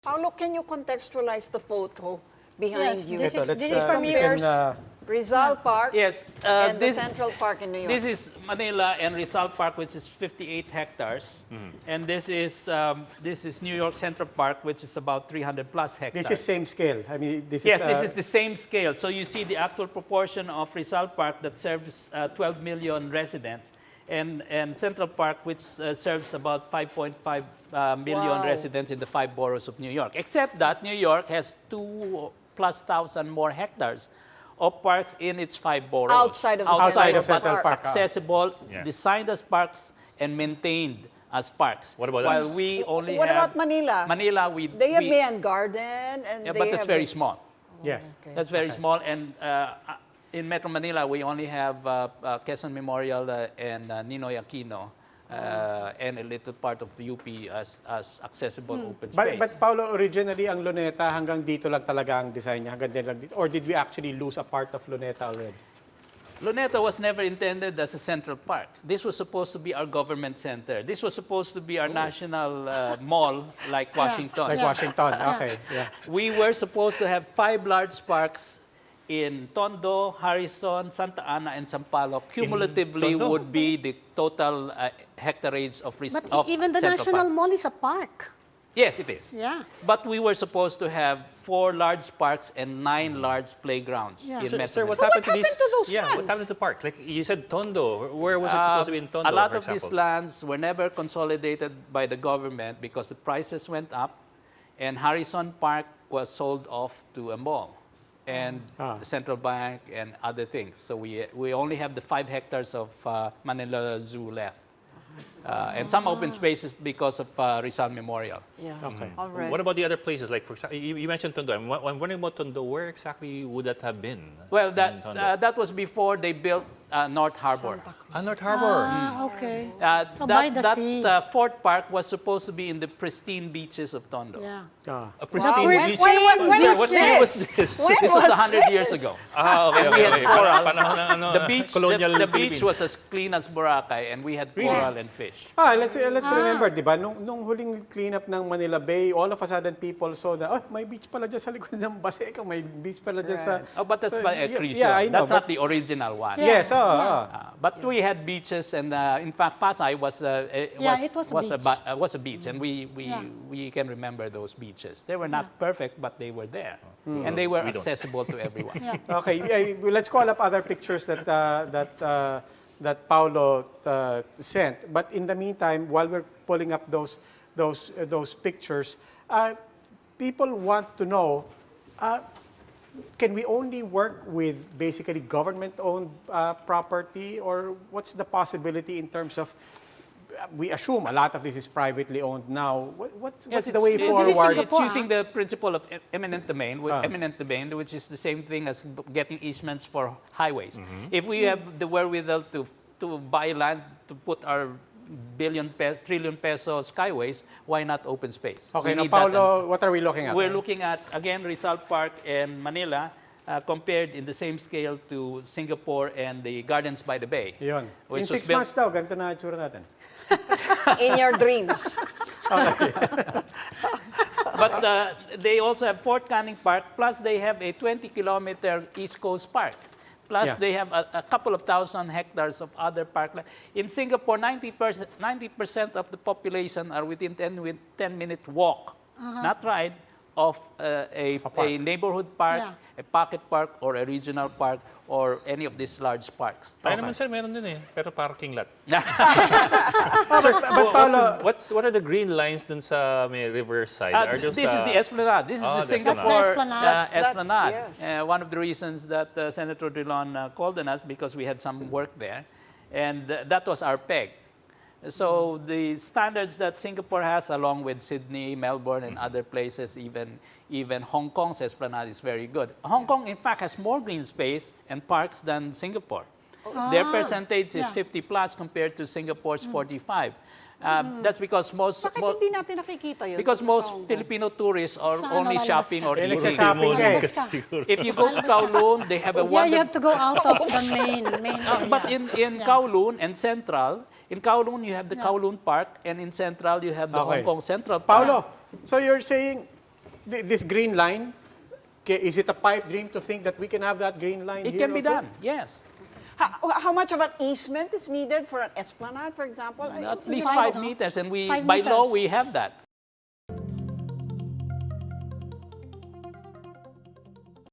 Paulo, can you contextualize the photo behind Yes, you? this is- this is It from compares yours. Rizal Park Yes, and the this, Central Park in New York. this is Manila and Rizal Park, which is 58 hectares. And this is New York Central Park, which is about 300 plus hectares. This is same scale. I mean, this Yes, is... this is the same scale. So you see the actual proportion of Rizal Park that serves 12 million residents, and Central Park, which serves about 5.5 million Wow. residents in the 5 boroughs of New York. Except that New York has 2,000+ more hectares of parks in its 5 boroughs. Outside of the Outside Central of Central Park. Park. Accessible, Yeah. designed as parks, and maintained as parks. What about While us? we only What have about Manila? Manila, They have Mayan Garden and yeah, they but that's have very small. Yes. Okay. That's very small, and in Metro Manila, we only have Quezon Memorial and Ninoy Aquino, and a little part of UP as accessible open space. But Paulo, originally, ang Luneta, hanggang dito lang talaga ang design niya, hanggang din lang dito. Or did we actually lose a part of Luneta already? Luneta was never intended as a central park. This was supposed to be our government center. This was supposed to be our national mall, like Washington. Like Washington, okay. Yeah. We were supposed to have 5 large parks in Tondo, Harrison, Santa Ana, and Sampaloc. Cumulatively Tondo? would be the total hectareage of But even the Central National Park. Mall is a park. Yes, it is. Yeah. But we were supposed to have 4 large parks and 9 large playgrounds Yeah. in Sir, Metro what Manila. happened to happened these? to those Yeah, what lands? happened to the park? Like you said, Tondo. Where was it supposed to be in Tondo? A lot for of these example? lands were never consolidated by the government because the prices went up, and Harrison Park was sold off to a mall and the central bank and other things. So we only have the 5 hectares of Manila Zoo left. And some open spaces because of Rizal Memorial. Yeah. Okay. All right. What about the other places? Like, for example, you mentioned Tondo. I'm wondering about Tondo. Where exactly would that have been? Well, in that Tondo? that was before they built North Harbor. North Harbor. Ah, okay. So that by the that sea. Fort Park was supposed to be in the pristine beaches of Tondo. Yeah. A pristine When- beach. when Sir, was what year was this? this? When This was was 100 years this? ago. Okay, we had coral. Panahon ng ano, The beach, colonial the beach Philippines. was as clean as Boracay, and we had coral and fish. Let's remember, di ba, nung huling cleanup ng Manila Bay, all of a sudden people saw na, oh, may beach pala dyan sa likod ng Baseco, may beach pala dyan sa... Oh, but that's by accretion. Yeah, I know. That's not the original one. Yes, But we had beaches, and in fact, Pasay was a beach, and we can remember those beaches. They were not perfect, but they were there, and they were We don't. accessible to everyone. Okay, let's call up other pictures that Paulo sent. But in the meantime, while we're pulling up those pictures, people want to know, can we only work with basically government-owned property, or what's the possibility in terms of, we assume a lot of this is privately owned now. What's the way forward? It's using the principle of eminent domain, which is the same thing as getting easements for highways. If we have the wherewithal to buy land to put our trillion peso skyways, why not open space? Okay, We now need that. Paulo, what are we looking at? We're looking at, again, Rizal Park and Manila, compared in the same scale to Singapore and the Gardens by the Bay. Yun. Which In was 6 built- months daw, ganito na itsura natin. In your dreams. But they also have Fort Canning Park, plus they have a 20-kilometer East Coast Park. Plus Yeah. they have a couple of thousand hectares of other parkland. In Singapore, 90% of the population are within 10-minute walk, not ride, of a neighborhood park, a pocket park, or a regional park, or any of these large parks. Tayo naman sir, meron din eh. Pero parking lot. But Paulo, What are the green lines dun sa may riverside? Are those This is the Esplanade. This is the the Singapore Esplanade. Esplanade. Yes. One of the reasons that Senator Drilon called on us, because we had some work there, and that was our peg. So the standards that Singapore has, along with Sydney, Melbourne, and other places, even Hong Kong's Esplanade is very good. Hong Kong, in fact, has more green space and parks than Singapore. Their percentage is 50 plus compared to Singapore's 45. That's because Bakit hindi natin nakikita yun? because Sa most Hong Kong? Filipino tourists are Saan only lalabas shopping ka? or eating. nagsha-shopping ka eh. If you go to Kowloon, they have a Yeah, you wonderful... have to go out of the main area. But in Kowloon and Central, in Kowloon you have the Kowloon Park, and in Central you have the Okay. Hong Kong Central Park. Paulo, so you're saying this green line, is it a pipe dream to think that we can have that green line It here can be also? done, yes. How much of an easement is needed for an esplanade, for example? At least 5 5 meters, and we, 5 by law, meters. we have that.